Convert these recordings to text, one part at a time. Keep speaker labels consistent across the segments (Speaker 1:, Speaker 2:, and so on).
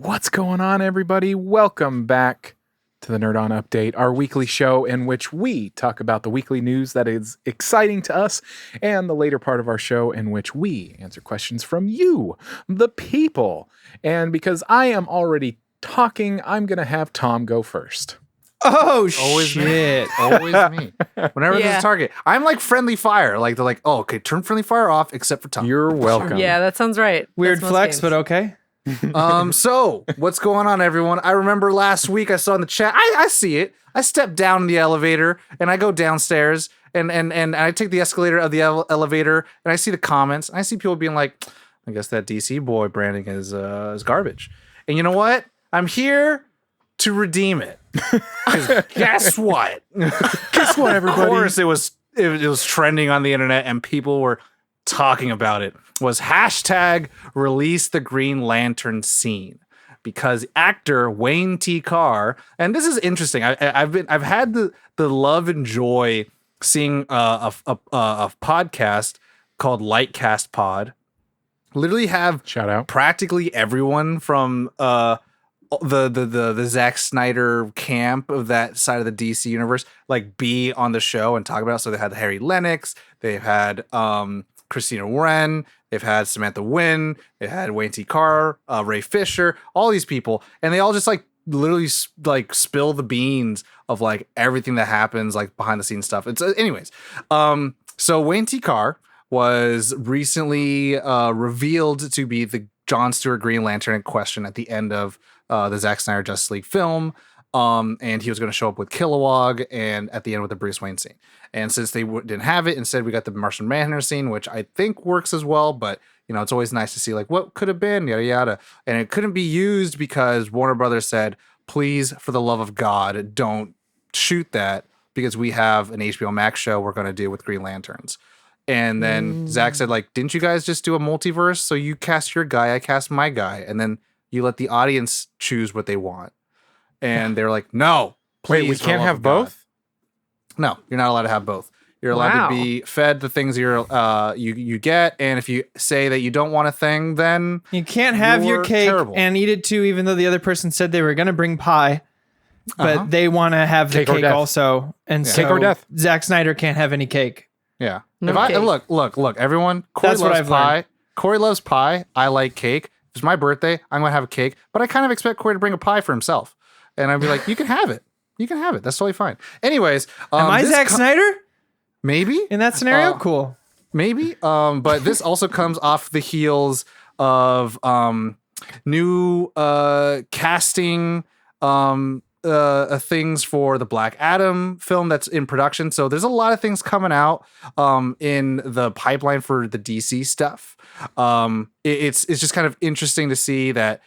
Speaker 1: What's going on, everybody? Welcome back to the Nerd On Update, our weekly show in which we talk about the weekly news that is exciting to us, and the later part of our show in which we answer questions from you, the people. And because I am already talking, I'm going to have Tom go first.
Speaker 2: Oh,
Speaker 3: Always
Speaker 2: shit.
Speaker 3: Me. Always me. Whenever there's a target. I'm like friendly fire. Like they're like, oh, okay, turn friendly fire off except for Tom.
Speaker 1: You're welcome.
Speaker 4: Yeah, that sounds right.
Speaker 2: Weird
Speaker 4: That's
Speaker 2: flex,
Speaker 4: most
Speaker 2: but
Speaker 4: games.
Speaker 2: okay.
Speaker 3: So what's going on, everyone? I remember last week I saw in the chat, I see it. I step down in the elevator and I go downstairs and I take the escalator of the elevator and I see the comments and I see people being like, I guess that DC boy branding is garbage. And you know what? I'm here to redeem it. 'Cause guess what?
Speaker 1: Guess what, everybody?
Speaker 3: Of course, it was trending on the internet and people were talking about it. Was hashtag release the Green Lantern scene, because actor Wayne T. Carr, and this is interesting. I've had the love and joy seeing a podcast called Lightcast Pod literally have
Speaker 1: Shout out.
Speaker 3: practically everyone from the Zack Snyder camp of that side of the DC universe like be on the show and talk about it. So they had Harry Lennox, they've had Christina Wren, they've had Samantha Wynn, they had Wayne T. Carr, Ray Fisher, all these people, and they all just like literally like spill the beans of like everything that happens like behind the scenes stuff. It's anyways. So Wayne T. Carr was recently revealed to be the John Stewart Green Lantern in question at the end of the Zack Snyder Justice League film. And he was going to show up with Kilowog and at the end with the Bruce Wayne scene. And since they didn't have it, instead we got the Martian Manhunter scene, which I think works as well. But, you know, it's always nice to see like what could have been, yada, yada. And it couldn't be used because Warner Brothers said, please, for the love of God, don't shoot that because we have an HBO Max show we're going to do with Green Lanterns. And then Zach said, like, didn't you guys just do a multiverse? So you cast your guy, I cast my guy. And then you let the audience choose what they want. And they're like, no, please.
Speaker 1: Wait, we can't have both?
Speaker 3: No, you're not allowed to have both. You're allowed to be fed the things you get. And if you say that you don't want a thing, then
Speaker 2: You can't have your
Speaker 3: You're
Speaker 2: cake
Speaker 3: terrible.
Speaker 2: and eat it too, even though the other person said they were going to bring pie. But they want to have the
Speaker 1: Cake or
Speaker 2: cake
Speaker 1: death.
Speaker 2: also. And so
Speaker 1: Cake or death.
Speaker 2: Zack Snyder can't have any cake.
Speaker 3: yeah.
Speaker 4: No
Speaker 3: if I
Speaker 4: cake.
Speaker 3: look, everyone, Corey
Speaker 2: That's what
Speaker 3: loves
Speaker 2: I've
Speaker 3: pie.
Speaker 2: learned.
Speaker 3: Corey loves pie. I like cake. If it's my birthday, I'm gonna have a cake. But I kind of expect Corey to bring a pie for himself. And I'd be like, you can have it. You can have it. That's totally fine. Anyways,
Speaker 2: Am I
Speaker 3: this
Speaker 2: Zack Snyder
Speaker 3: maybe
Speaker 2: in that scenario? Cool.
Speaker 3: Maybe. But this also comes off the heels of new casting things for the Black Adam film that's in production. So there's a lot of things coming out in the pipeline for the DC stuff. It's just kind of interesting to see that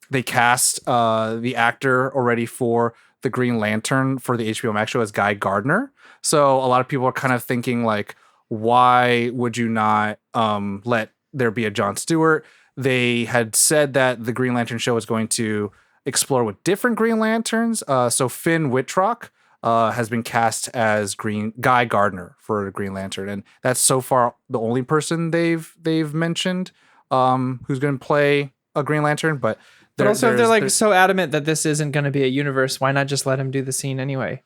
Speaker 3: they cast the actor already for the Green Lantern for the HBO Max show as Guy Gardner. So a lot of people are kind of thinking like, why would you not let there be a Jon Stewart? They had said that the Green Lantern show is going to explore with different Green Lanterns. So Finn Wittrock has been cast as Guy Gardner for the Green Lantern, and that's so far the only person they've mentioned who's going to play a Green Lantern. But
Speaker 2: Also, if they're like so adamant that this isn't going to be a universe, why not just let him do the scene anyway?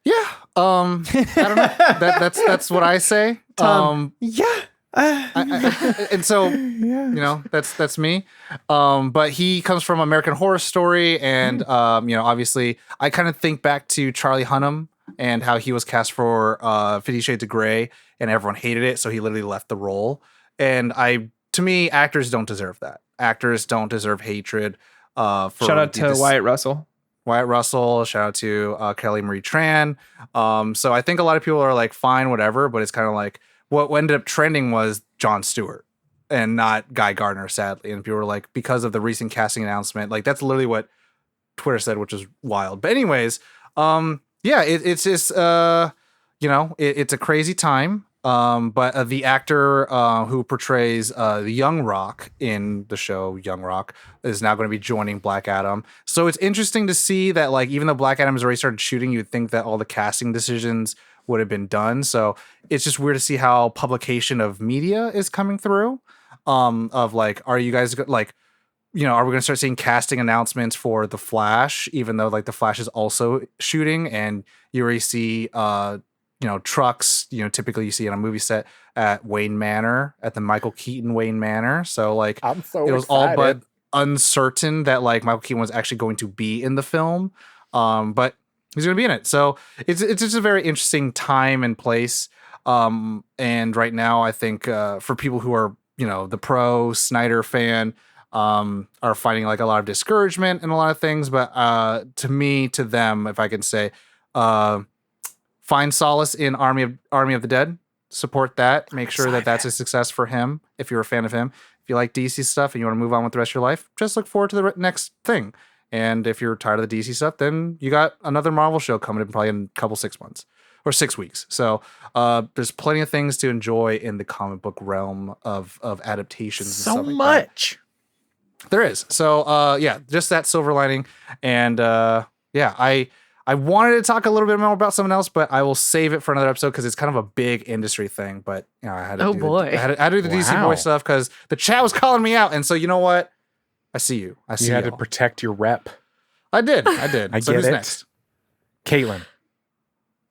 Speaker 3: yeah, I don't know. That's what I say.
Speaker 2: Yeah.
Speaker 3: And so you know that's me. But he comes from American Horror Story, and you know, obviously I kind of think back to Charlie Hunnam and how he was cast for 50 Shades of Grey and everyone hated it, so he literally left the role. And to me, actors don't deserve that. Actors don't deserve hatred.
Speaker 2: Shout out to Wyatt Russell.
Speaker 3: Wyatt Russell, shout out to Kelly Marie Tran. So I think a lot of people are like, fine, whatever, but it's kind of like what ended up trending was Jon Stewart and not Guy Gardner, sadly. And people were like, because of the recent casting announcement, like that's literally what Twitter said, which is wild. But anyways, yeah, it's just, you know, it's a crazy time. But the actor who portrays the Young Rock in the show Young Rock is now going to be joining Black Adam. So it's interesting to see that, like, even though Black Adam has already started shooting, you'd think that all the casting decisions would have been done. So it's just weird to see how publication of media is coming through. Of like, are you guys like, are we going to start seeing casting announcements for The Flash, even though like The Flash is also shooting, and you already see, trucks, typically you see on a movie set at Wayne Manor, at the Michael Keaton Wayne Manor. So like
Speaker 1: I'm so
Speaker 3: it was
Speaker 1: excited.
Speaker 3: all but uncertain that like Michael Keaton was actually going to be in the film. But he's going to be in it. So it's just a very interesting time and place. And right now I think, for people who are, the pro Snyder fan, are finding like a lot of discouragement in a lot of things. But, to them, if I can say, find solace in Army of the Dead, support that, make sure that that's a success for him. If you're a fan of him, if you like DC stuff and you want to move on with the rest of your life, just look forward to the next thing. And if you're tired of the DC stuff, then you got another Marvel show coming in probably in a couple 6 months or 6 weeks. So there's plenty of things to enjoy in the comic book realm of adaptations.
Speaker 1: So
Speaker 3: and stuff like
Speaker 1: much.
Speaker 3: that. There is. So just that silver lining. And I wanted to talk a little bit more about something else, but I will save it for another episode because it's kind of a big industry thing. But I had to I had to do the DC
Speaker 1: Wow.
Speaker 3: boy stuff because the chat was calling me out. And so you know what? I see you. I see
Speaker 1: You had
Speaker 3: y'all.
Speaker 1: to protect your rep.
Speaker 3: I did.
Speaker 1: I
Speaker 3: So
Speaker 1: get
Speaker 3: who's
Speaker 1: it.
Speaker 3: next?
Speaker 1: Caitlyn.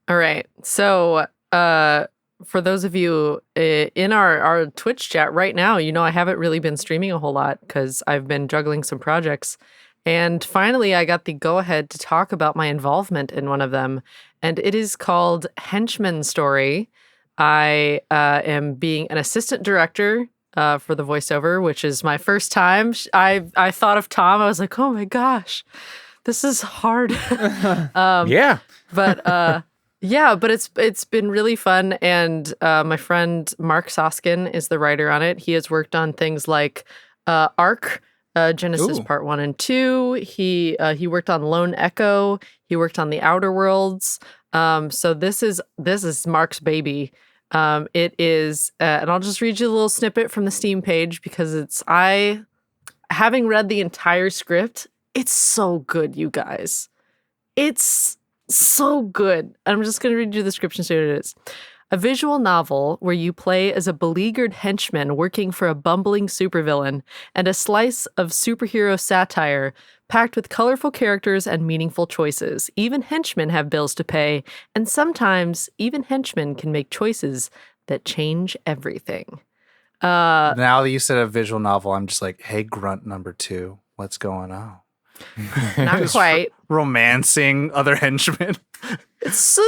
Speaker 4: All right. So, for those of you in our Twitch chat right now, I haven't really been streaming a whole lot because I've been juggling some projects. And finally, I got the go-ahead to talk about my involvement in one of them. And it is called Henchman Story. I am being an assistant director for the voiceover, which is my first time. I thought of Tom. I was like, oh my gosh, this is hard.
Speaker 1: Yeah.
Speaker 4: But it's been really fun. And my friend Mark Soskin is the writer on it. He has worked on things like Arc, Genesis
Speaker 3: Ooh.
Speaker 4: Part 1 and 2. He worked on Lone Echo. He worked on The Outer Worlds. So this is Mark's baby. It is, and I'll just read you a little snippet from the Steam page because having read the entire script, it's so good, you guys. It's so good. I'm just going to read you the description so it is. A visual novel where you play as a beleaguered henchman working for a bumbling supervillain, and a slice of superhero satire packed with colorful characters and meaningful choices. Even henchmen have bills to pay, and sometimes even henchmen can make choices that change everything.
Speaker 3: Now that you said a visual novel, I'm just like, hey, grunt number 2, what's going on?
Speaker 4: Not
Speaker 3: Just
Speaker 4: quite.
Speaker 3: Romancing other henchmen.
Speaker 4: It's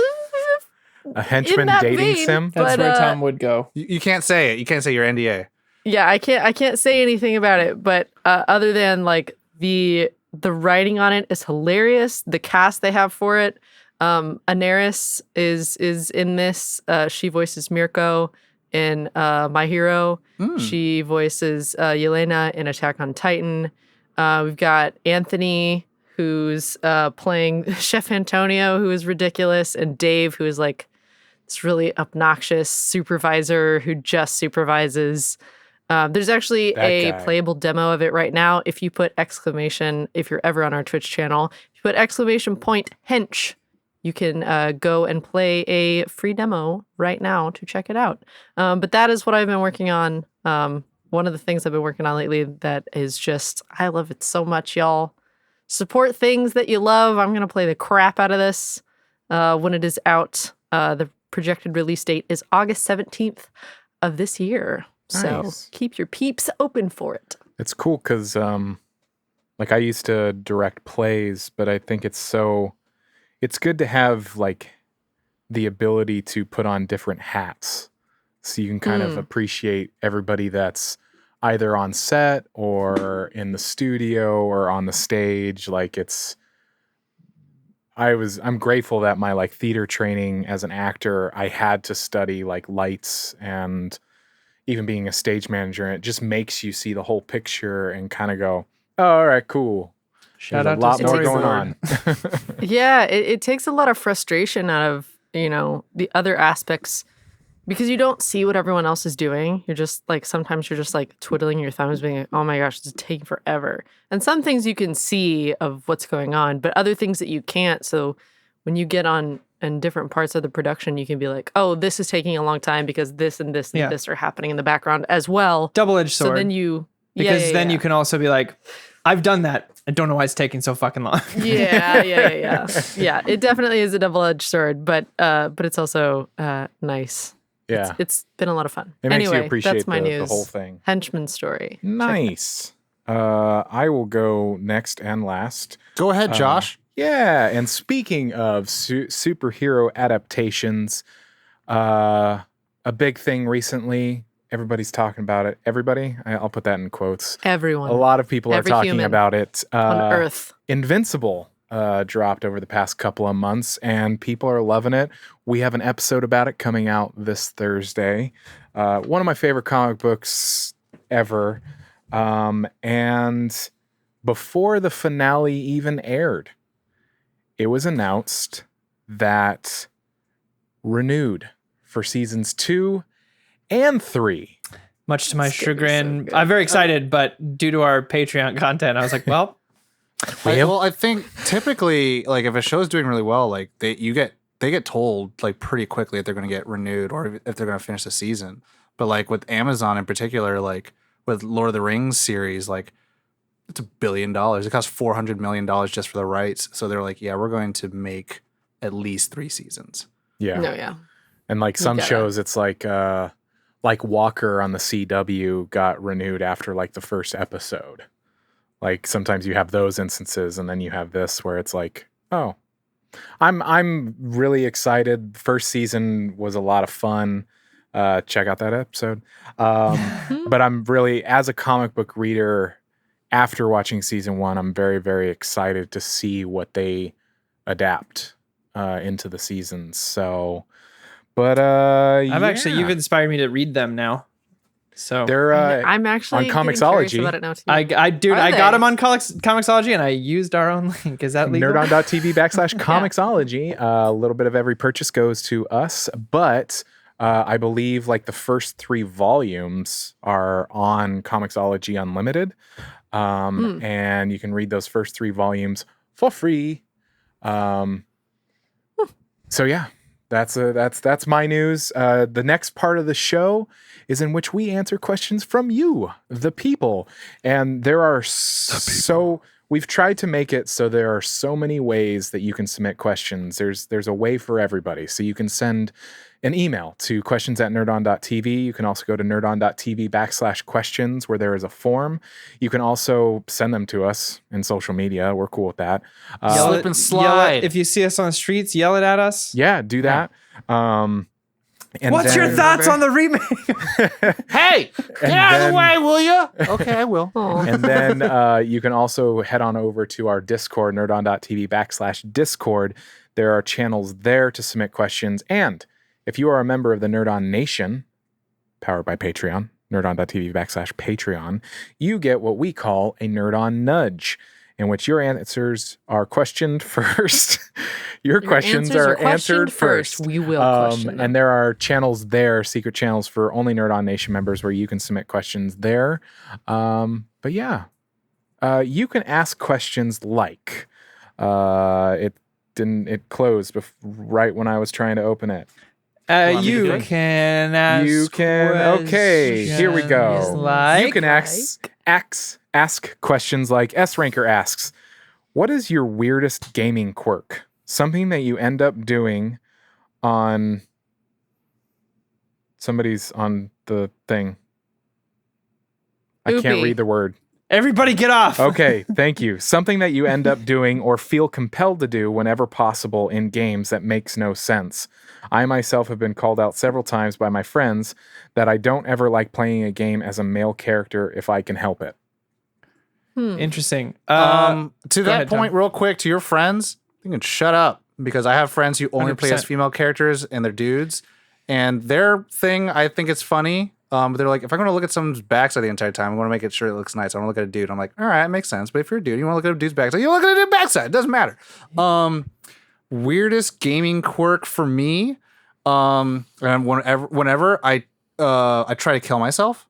Speaker 1: A henchman
Speaker 4: in that
Speaker 1: dating
Speaker 4: vein,
Speaker 1: sim.
Speaker 2: That's
Speaker 4: but,
Speaker 2: where Tom would go.
Speaker 3: You can't say it. You can't say your NDA.
Speaker 4: yeah, I can't say anything about it, but other than like the writing on it is hilarious. The cast they have for it, Anaris is in this. She voices Mirko in My Hero. She voices Yelena in Attack on Titan. We've got Anthony, who's playing Chef Antonio, who is ridiculous, and Dave, who is like this really obnoxious supervisor who just supervises. There's actually
Speaker 1: That
Speaker 4: a
Speaker 1: guy.
Speaker 4: playable demo of it right now. If you put if you're ever on our Twitch channel, if you put !hench, you can go and play a free demo right now to check it out. But that is what I've been working on. One of the things I've been working on lately that is just, I love it so much, y'all. Support things that you love. I'm going to play the crap out of this when it is out. The projected release date is August 17th of this year. So
Speaker 1: Nice.
Speaker 4: keep your peeps open for it.
Speaker 1: It's cool because, like, I used to direct plays, but I think it's good to have like the ability to put on different hats, so you can kind of appreciate everybody that's either on set or in the studio or on the stage. Like I'm grateful that my like theater training as an actor, I had to study like lights and even being a stage manager. And it just makes you see the whole picture and kind of go, oh, all right, cool.
Speaker 2: Shout
Speaker 1: There's
Speaker 2: out
Speaker 1: a lot
Speaker 2: to
Speaker 1: more going
Speaker 2: storyboard.
Speaker 1: on.
Speaker 4: Yeah, it takes a lot of frustration out of, the other aspects because you don't see what everyone else is doing. You're just like, sometimes you're just like twiddling your thumbs being like, oh my gosh, this is taking forever. And some things you can see of what's going on, but other things that you can't. So when you get on in different parts of the production, you can be like, oh, this is taking a long time because this and this and
Speaker 2: Yeah.
Speaker 4: this are happening in the background as well.
Speaker 2: Double-edged sword.
Speaker 4: So then you
Speaker 2: Because then you can also be like, I've done that. I don't know why it's taking so fucking long.
Speaker 4: Yeah. It definitely is a double-edged sword, but it's also nice.
Speaker 1: Yeah.
Speaker 4: It's been a lot of fun.
Speaker 1: It makes you
Speaker 4: Anyway,
Speaker 1: appreciate
Speaker 4: that's my
Speaker 1: the
Speaker 4: news.
Speaker 1: whole thing.
Speaker 4: Henchman Story.
Speaker 1: Nice. I will go next and last.
Speaker 3: Go ahead, Josh.
Speaker 1: Yeah, and speaking of superhero adaptations, a big thing recently, everybody's talking about it. Everybody? I'll put that in quotes.
Speaker 4: Everyone.
Speaker 1: A lot of people
Speaker 4: Every
Speaker 1: are talking
Speaker 4: human
Speaker 1: about it.
Speaker 4: on Earth.
Speaker 1: Invincible dropped over the past couple of months, and people are loving it. We have an episode about it coming out this Thursday. One of my favorite comic books ever. And before the finale even aired, it was announced that Renewed for seasons 2 and 3.
Speaker 2: Much to my
Speaker 4: It's gonna be so
Speaker 2: chagrin.
Speaker 4: good.
Speaker 2: I'm very excited, but due to our Patreon content, I was like, well,
Speaker 3: I think typically, like, if a show's doing really well, like they get told like pretty quickly if they're going to get renewed or if they're going to finish the season. But like with Amazon in particular, like with Lord of the Rings series, like it's $1 billion. It costs $400 million just for the rights. So they're like, yeah, we're going to make at least 3 seasons.
Speaker 1: Yeah.
Speaker 4: No, yeah.
Speaker 1: And like some
Speaker 4: gotta.
Speaker 1: shows, it's like Walker on the CW got renewed after like the first episode. Like sometimes you have those instances, and then you have this where it's like, oh, I'm really excited. First season was a lot of fun. Check out that episode. But I'm really, as a comic book reader, after watching season 1, I'm very, very excited to see what they adapt into the seasons. So, but
Speaker 2: I'm actually, you've inspired me to read them now. So
Speaker 1: they're
Speaker 4: I'm actually
Speaker 1: on
Speaker 4: getting curious
Speaker 1: Comixology.
Speaker 4: about it now too.
Speaker 2: I
Speaker 4: Are
Speaker 2: got
Speaker 4: they?
Speaker 2: them on Comixology, and I used our own link. Is that legal?
Speaker 1: nerdon.tv/Comixology. A little bit of every purchase goes to us, but I believe like the first 3 volumes are on Comixology Unlimited. And you can read those first 3 volumes for free. So yeah, that's my news. The next part of the show is in which we answer questions from you, the people. And there are we've tried to make it so there are so many ways that you can submit questions. There's a way for everybody. So you can send an email to questions@nerdon.tv. You can also go to nerdon.tv/questions where there is a form. You can also send them to us in social media. We're cool with that.
Speaker 3: Slip and slide.
Speaker 2: If you see us on the streets, yell it at us.
Speaker 1: Yeah, do that. And
Speaker 2: What's your
Speaker 1: then-
Speaker 2: thoughts on the remake?
Speaker 3: Hey, get out of the way, will you? Okay, I will.
Speaker 4: Aw.
Speaker 1: And then you can also head on over to our Discord, nerdon.tv/Discord. There are channels there to submit questions. And if you are a member of the Nerdon Nation, powered by Patreon, nerdon.tv/Patreon, you get what we call a Nerdon Nudge, in which your answers are questioned first. Your questions are answered first.
Speaker 4: We will question them.
Speaker 1: And there are channels there, secret channels for only Nerdon Nation members where you can submit questions there. But yeah, you can ask questions like, it closed right when I was trying to open it.
Speaker 2: You can ask.
Speaker 1: Okay, here we go.
Speaker 2: questions like-
Speaker 1: You can ask questions like S Ranker asks, what is your weirdest gaming quirk? Something that you end up doing on somebody's on the thing. I can't
Speaker 4: Oopie.
Speaker 1: read the word.
Speaker 2: Everybody get off.
Speaker 1: Okay, thank you. Something that you end up doing or feel compelled to do whenever possible in games that makes no sense. I myself have been called out several times by my friends that I don't ever like playing a game as a male character if I can help it.
Speaker 2: Interesting.
Speaker 3: To
Speaker 2: go
Speaker 3: that
Speaker 2: ahead, Tom.
Speaker 3: point, real quick, to your friends, you can shut up because I have friends who only play as
Speaker 2: 100%.
Speaker 3: female characters and they're dudes, and their thing, I think it's funny. But they're like, if I'm going to look at someone's backside the entire time, I want to make it sure it looks nice. I want to look at a dude. I'm like, all right, it makes sense. But if you're a dude, you want to look at a dude's backside, you look at a dude's backside. It doesn't matter. Weirdest gaming quirk for me, and whenever I try to kill myself,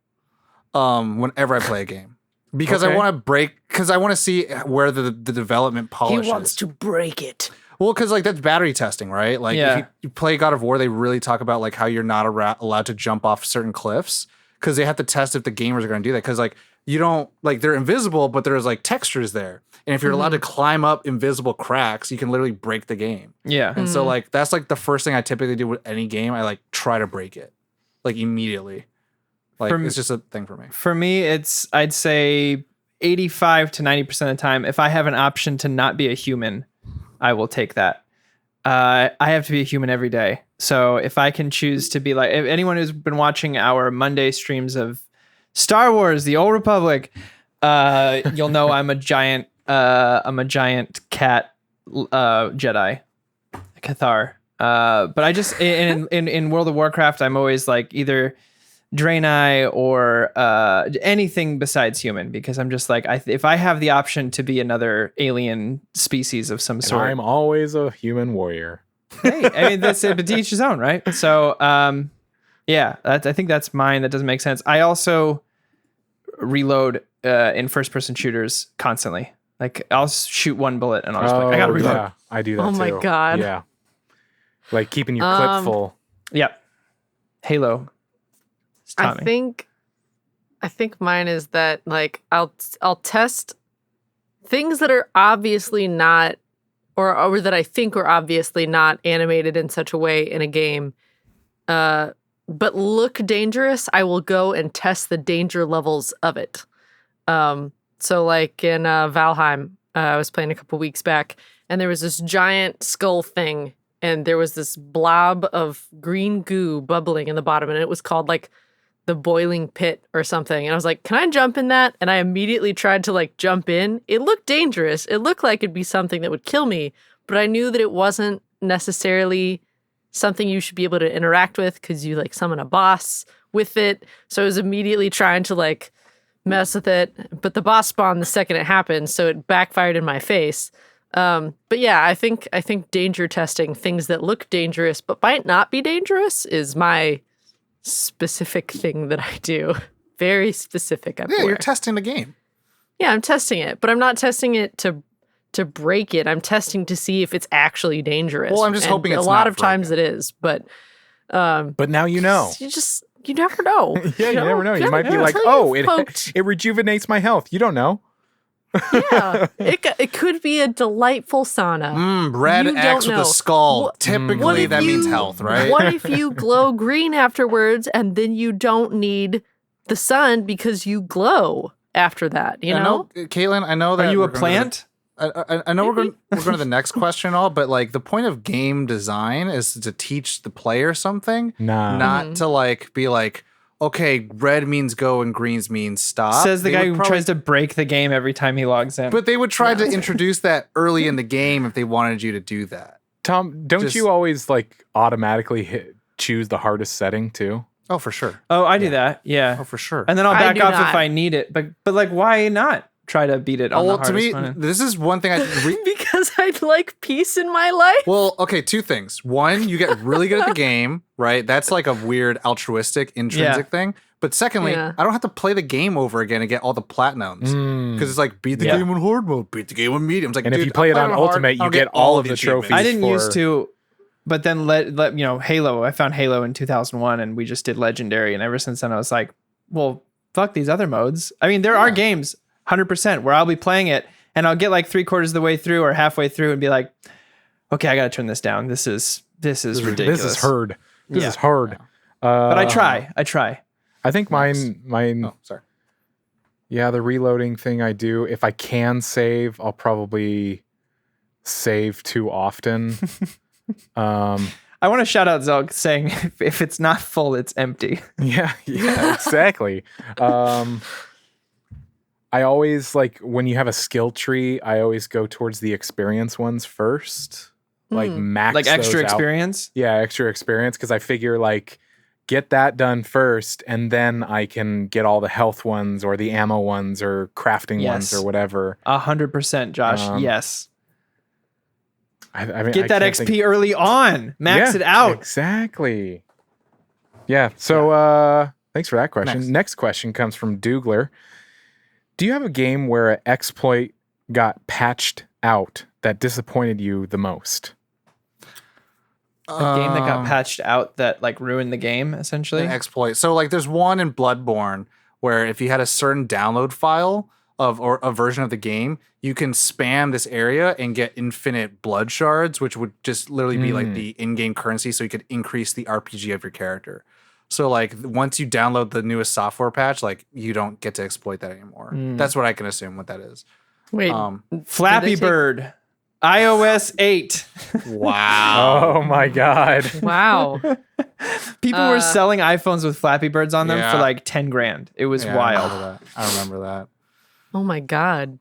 Speaker 3: whenever I play a game. Because
Speaker 1: Okay.
Speaker 3: I want to break, because I want to see where the development polish is.
Speaker 4: to break it.
Speaker 3: Well, because like that's battery testing, right? Like
Speaker 2: Yeah.
Speaker 3: if you play God of War, they really talk about like how you're not allowed to jump off certain cliffs because they have to test if the gamers are going to do that. Because like you don't like they're invisible, but there's like textures there. And if you're allowed to climb up invisible cracks, you can literally break the game.
Speaker 2: Yeah.
Speaker 3: And so like that's like the first thing I typically do with any game. I like try to break it like immediately. Like it's just a thing for me.
Speaker 2: For me, I'd say 85 to 90% of the time, if I have an option to not be a human, I will take that. I have to be a human every day. So if I can choose to be like, if anyone who's been watching our Monday streams of Star Wars, The Old Republic, you'll know I'm a giant cat Jedi, Cathar. But I just in World of Warcraft, I'm always like either Draenei or anything besides human, because I'm just like, if I have the option to be another alien species of some sort,
Speaker 1: I'm always a human warrior.
Speaker 2: hey, I mean that's it, but to each his own, right? So yeah, I think that's mine. That doesn't make sense. I also reload in first-person shooters constantly. Like I'll shoot one bullet and I'll just I gotta reload.
Speaker 1: Yeah, I do that too.
Speaker 4: Oh my God.
Speaker 1: Yeah. Like keeping your clip full.
Speaker 2: Yep. Halo.
Speaker 4: I think mine is that like I'll test things that are obviously not or that I think are obviously not animated in such a way in a game, but look dangerous. I will go and test the danger levels of it. So like in Valheim, I was playing a couple weeks back, and there was this giant skull thing, and there was this blob of green goo bubbling in the bottom, and it was called like the boiling pit or something. And I was like, can I jump in that? And I immediately tried to like jump in. It looked dangerous. It looked like it'd be something that would kill me, but I knew that it wasn't necessarily something you should be able to interact with because you like summon a boss with it. So I was immediately trying to like mess with it, but the boss spawned the second it happened, so it backfired in my face. But yeah, I think danger testing things that look dangerous but might not be dangerous is my specific thing that I do. Very specific.
Speaker 3: You're testing the game.
Speaker 4: Yeah, I'm testing it, but I'm not testing it to break it. I'm testing to see if it's actually dangerous.
Speaker 3: Well, I'm just hoping it's
Speaker 4: a lot
Speaker 3: not
Speaker 4: of times
Speaker 3: broken.
Speaker 4: it is, but
Speaker 1: now you know.
Speaker 4: You never know.
Speaker 1: Yeah, you never know. You might be like, oh, it rejuvenates my health. You don't know.
Speaker 4: Yeah, it could be a delightful sauna.
Speaker 3: Red
Speaker 4: You
Speaker 3: X
Speaker 4: don't
Speaker 3: with a
Speaker 4: know.
Speaker 3: skull.
Speaker 4: What
Speaker 3: Typically,
Speaker 4: if
Speaker 3: that means
Speaker 4: you-
Speaker 3: health, right?
Speaker 4: What if you glow green afterwards and then you don't need the sun because you glow after that? You know?
Speaker 3: Caitlyn, I know that.
Speaker 2: Are you
Speaker 3: we're
Speaker 2: a
Speaker 3: going to
Speaker 2: plant?
Speaker 3: I know we're going to the next question and all, but like the point of game design is to teach the player something,
Speaker 1: Nah.
Speaker 3: not to like be like, okay, red means go and greens means stop.
Speaker 2: Says the
Speaker 3: They
Speaker 2: guy
Speaker 3: would
Speaker 2: who
Speaker 3: probably-
Speaker 2: tries to break the game every time he logs in.
Speaker 3: But they would try to introduce that early in the game if they wanted you to do that.
Speaker 1: Tom, don't you always like automatically choose the hardest setting too?
Speaker 3: Oh, for sure.
Speaker 2: oh, I do that. Yeah.
Speaker 3: Oh, for sure.
Speaker 2: And then I'll
Speaker 4: I
Speaker 2: back
Speaker 4: do
Speaker 2: off
Speaker 4: not.
Speaker 2: if I need it. But like, why not try to beat it on the
Speaker 3: well,
Speaker 2: hardest
Speaker 3: to me,
Speaker 2: one?
Speaker 3: this is one thing
Speaker 4: Because I'd like peace in my life.
Speaker 3: Well, okay, two things. One, you get really good at the game, right? That's like a weird altruistic intrinsic thing. But secondly,
Speaker 4: Yeah.
Speaker 3: I don't have to play the game over again and get all the platinums. Because it's like, beat the
Speaker 2: Yeah.
Speaker 3: game on hard mode, beat the game on medium. It's like,
Speaker 1: And if
Speaker 3: dude,
Speaker 1: you play it
Speaker 3: I'm
Speaker 1: on
Speaker 3: playing hard,
Speaker 1: Ultimate, you
Speaker 3: I'll
Speaker 1: get all of the
Speaker 3: achievements.
Speaker 1: trophies.
Speaker 2: I didn't
Speaker 1: for-
Speaker 2: used to, but then let Halo. I found Halo in 2001, and we just did Legendary, and ever since then I was like, well, fuck these other modes. I mean, there are games 100% where I'll be playing it, and I'll get like 3/4 of the way through or halfway through, and be like, okay, I got to turn this down. This is ridiculous.
Speaker 1: This is hard. This
Speaker 2: Yeah.
Speaker 1: is hard.
Speaker 2: But I try.
Speaker 1: I think mine.
Speaker 3: Oh, sorry.
Speaker 1: Yeah, the reloading thing I do. If I can save, I'll probably save too often.
Speaker 2: I want to shout out Zelk saying if it's not full, it's empty.
Speaker 1: Yeah, exactly. I always like when you have a skill tree, I always go towards the experience ones first. Like max
Speaker 2: Like extra
Speaker 1: those out.
Speaker 2: experience.
Speaker 1: Yeah, extra experience because I figure like get that done first and then I can get all the health ones or the ammo ones or crafting ones
Speaker 2: Yes.
Speaker 1: or whatever.
Speaker 2: 100%, Josh. Yes.
Speaker 1: I mean,
Speaker 2: Get
Speaker 1: I
Speaker 2: that
Speaker 1: can't
Speaker 2: XP
Speaker 1: think-
Speaker 2: early on. Max
Speaker 1: Yeah,
Speaker 2: it out.
Speaker 1: Exactly. Yeah. So thanks for that question.
Speaker 3: Next.
Speaker 1: Next question comes from Dougler. Do you have a game where an exploit got patched out that disappointed you the most?
Speaker 2: A game that got patched out that like ruined the game, essentially.
Speaker 3: An exploit. So like there's one in Bloodborne where if you had a certain download file or a version of the game, you can spam this area and get infinite blood shards, which would just literally be like the in-game currency, so you could increase the RPG of your character. So like once you download the newest software patch, like you don't get to exploit that anymore. That's what I can assume what that is.
Speaker 4: Wait,
Speaker 2: Flappy Bird, iOS 8.
Speaker 3: Wow.
Speaker 1: Oh my God.
Speaker 4: wow.
Speaker 2: People were selling iPhones with Flappy Birds on them for like 10 grand. It was
Speaker 3: Yeah,
Speaker 2: wild.
Speaker 3: I remember that.
Speaker 4: Oh my god.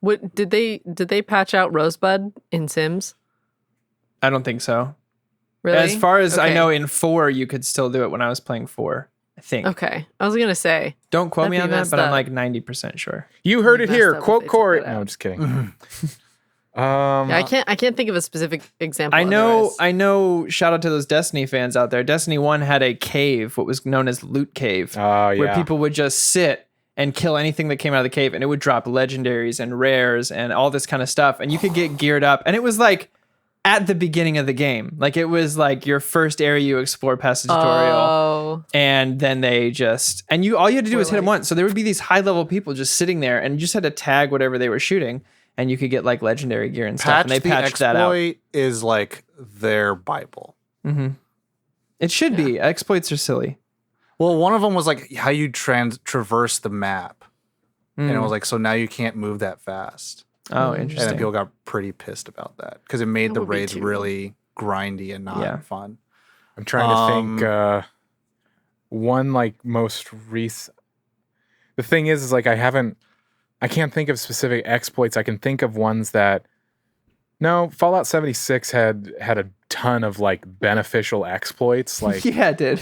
Speaker 4: What did they patch out Rosebud in Sims?
Speaker 2: I don't think so.
Speaker 4: Really?
Speaker 2: As far as I
Speaker 4: Okay.
Speaker 2: know, in 4 you could still do it when I was playing 4. I think.
Speaker 4: Okay. I was gonna say.
Speaker 2: Don't quote me
Speaker 4: That'd
Speaker 2: on
Speaker 4: be
Speaker 2: that,
Speaker 4: messed
Speaker 2: but I'm
Speaker 4: up.
Speaker 2: like 90% sure.
Speaker 1: You heard it
Speaker 4: Messed
Speaker 1: here.
Speaker 4: up if
Speaker 1: Quote
Speaker 4: they took
Speaker 1: Corey.
Speaker 4: that
Speaker 1: No,
Speaker 4: out.
Speaker 1: I'm just kidding.
Speaker 4: Yeah, I can't think of a specific example. otherwise.
Speaker 2: I know. Shout out to those Destiny fans out there. Destiny 1 had a cave, what was known as Loot Cave,
Speaker 1: Oh, yeah.
Speaker 2: where people would just sit and kill anything that came out of the cave, and it would drop legendaries and rares and all this kind of stuff, and you could get geared up, and it was like at the beginning of the game, like it was like your first area you explore past the tutorial.
Speaker 4: Oh.
Speaker 2: And then they just, and all you had to do was hit them once. So there would be these high level people just sitting there, and you just had to tag whatever they were shooting, and you could get like legendary gear and stuff. And they patched that out.
Speaker 3: Exploit is like their Bible.
Speaker 2: It should be. Exploits are silly.
Speaker 3: Well, one of them was like how you traverse the map. And it was like, so now you can't move that fast.
Speaker 2: Oh,
Speaker 3: And then
Speaker 2: interesting.
Speaker 3: people got pretty pissed about that because it made
Speaker 4: That
Speaker 3: the
Speaker 4: would be
Speaker 3: raids
Speaker 4: too-
Speaker 3: really grindy and not fun.
Speaker 1: I'm trying to think. One like most recent. The thing is like I can't think of specific exploits. I can think of ones that. No, Fallout 76 had a ton of like beneficial exploits. Like
Speaker 2: Yeah, it did.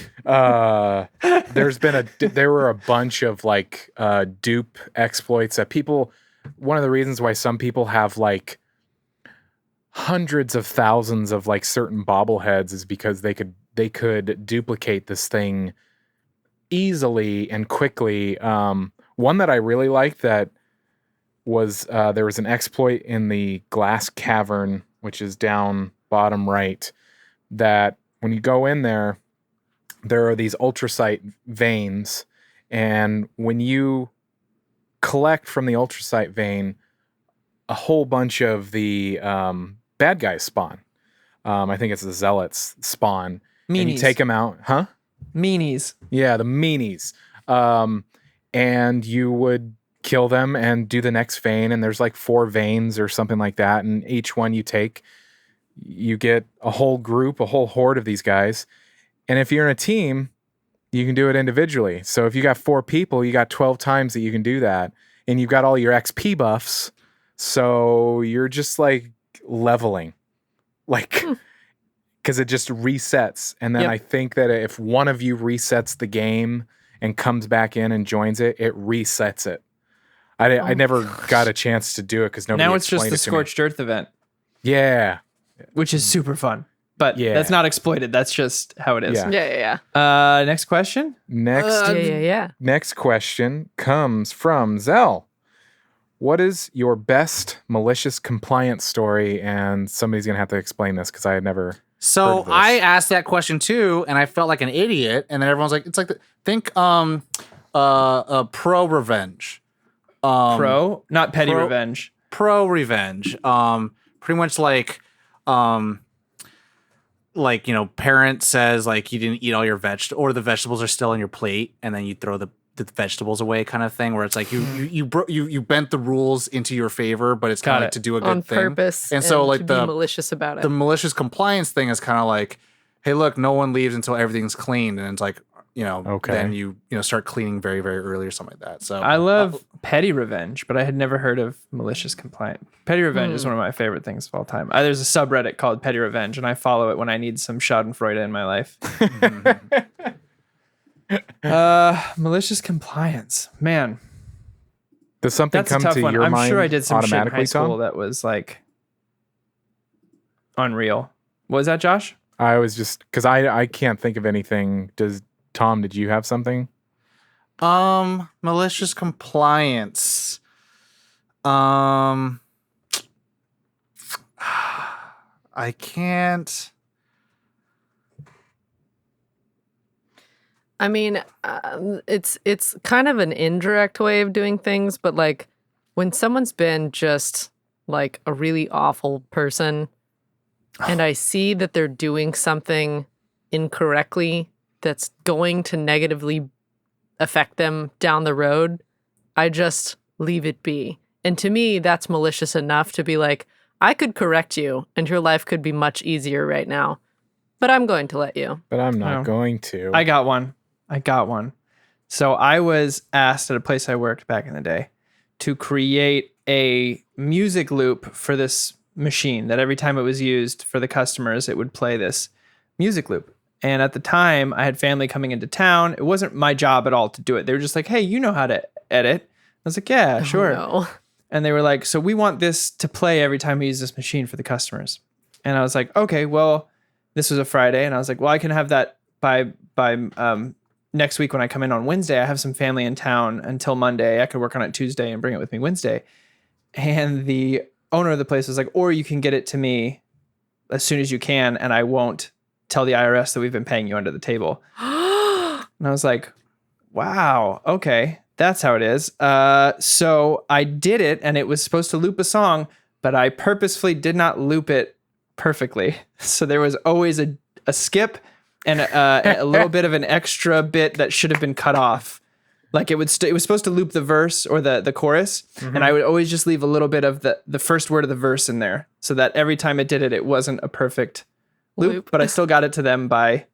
Speaker 1: there were a bunch of like dupe exploits that people. One of the reasons why some people have like hundreds of thousands of like certain bobbleheads is because they could duplicate this thing easily and quickly. One that I really liked that was there was an exploit in the glass cavern, which is down bottom right, that when you go in there are these ultracite veins, and when you collect from the ultracite vein, a whole bunch of the bad guys spawn. I think it's the zealots spawn.
Speaker 2: Meanies.
Speaker 1: And you take them out, huh?
Speaker 2: Meanies.
Speaker 1: Yeah, the meanies. And you would kill them and do the next vein, and there's like 4 veins or something like that, and each one you take, you get a whole group, a whole horde of these guys. And if you're in a team, you can do it individually. So if you got 4 people, you got 12 times that you can do that, and you've got all your XP buffs, so you're just like leveling, like because it just resets. And then I think that if one of you resets the game and comes back in and joins it, it resets it. I never got a chance to do it because nobody
Speaker 2: Now it's just
Speaker 1: explained
Speaker 2: the
Speaker 1: it to me.
Speaker 2: Scorched Earth event,
Speaker 1: Yeah.
Speaker 2: which is super fun. But
Speaker 1: Yeah.
Speaker 2: that's not exploited. That's just how it is.
Speaker 1: Yeah.
Speaker 4: Yeah.
Speaker 2: Next question.
Speaker 1: Next question comes from Zell. What is your best malicious compliance story? And somebody's going to have to explain this because I had never heard
Speaker 3: So
Speaker 1: of this.
Speaker 3: I asked that question too, and I felt like an idiot. And then everyone's like, "It's like think pro revenge,
Speaker 2: Pro, not petty
Speaker 3: pro-
Speaker 2: revenge.
Speaker 3: pro revenge. Pretty much like parent says like you didn't eat all your or the vegetables are still on your plate, and then you throw the vegetables away, kind of thing. Where it's like you bent the rules into your favor, but it's kind of like to do a good
Speaker 4: On
Speaker 3: thing
Speaker 4: purpose.
Speaker 3: And so like
Speaker 4: to be malicious about it.
Speaker 3: the malicious compliance thing is kind of like, hey, look, no one leaves until everything's cleaned, and it's like,
Speaker 1: Okay.
Speaker 3: then you start cleaning very, very early or something like that. So
Speaker 2: I love petty revenge, but I had never heard of malicious compliance. Petty revenge is one of my favorite things of all time. There's a subreddit called Petty Revenge, and I follow it when I need some Schadenfreude in my life. Malicious compliance, man,
Speaker 1: Does something
Speaker 2: that's a
Speaker 1: come
Speaker 2: tough
Speaker 1: to
Speaker 2: one.
Speaker 1: your
Speaker 2: I'm
Speaker 1: mind
Speaker 2: sure I did some shit in
Speaker 1: automatically,
Speaker 2: high school
Speaker 1: Tom?
Speaker 2: that was like unreal. What was that, Josh?
Speaker 1: I was just because I can't think of anything. Tom, did you have something?
Speaker 3: malicious compliance. I can't.
Speaker 4: I mean, it's kind of an indirect way of doing things, but like when someone's been just like a really awful person and I see that they're doing something incorrectly that's going to negatively affect them down the road, I just leave it be. And to me, that's malicious enough to be like, I could correct you and your life could be much easier right now, but I'm going to let you.
Speaker 1: But I'm not
Speaker 2: No.
Speaker 1: going to.
Speaker 2: I got one. So I was asked at a place I worked back in the day to create a music loop for this machine that every time it was used for the customers, it would play this music loop. And at the time, I had family coming into town. It wasn't my job at all to do it. They were just like, hey, you know how to edit. I was like, yeah, sure.
Speaker 4: Oh, no.
Speaker 2: And they were like, so we want this to play every time we use this machine for the customers. And I was like, okay, well, this was a Friday. And I was like, well, I can have that by next week when I come in on Wednesday. I have some family in town until Monday. I could work on it Tuesday and bring it with me Wednesday. And the owner of the place was like, or you can get it to me as soon as you can, and I won't tell the IRS that we've been paying you under the table. And I was like, wow, okay, that's how it is. So I did it, and it was supposed to loop a song, but I purposefully did not loop it perfectly. So there was always a skip and a little bit of an extra bit that should have been cut off. Like it was supposed to loop the verse or the chorus, and I would always just leave a little bit of the first word of the verse in there, so that every time it did it, it wasn't a perfect loop, but I still got it to them by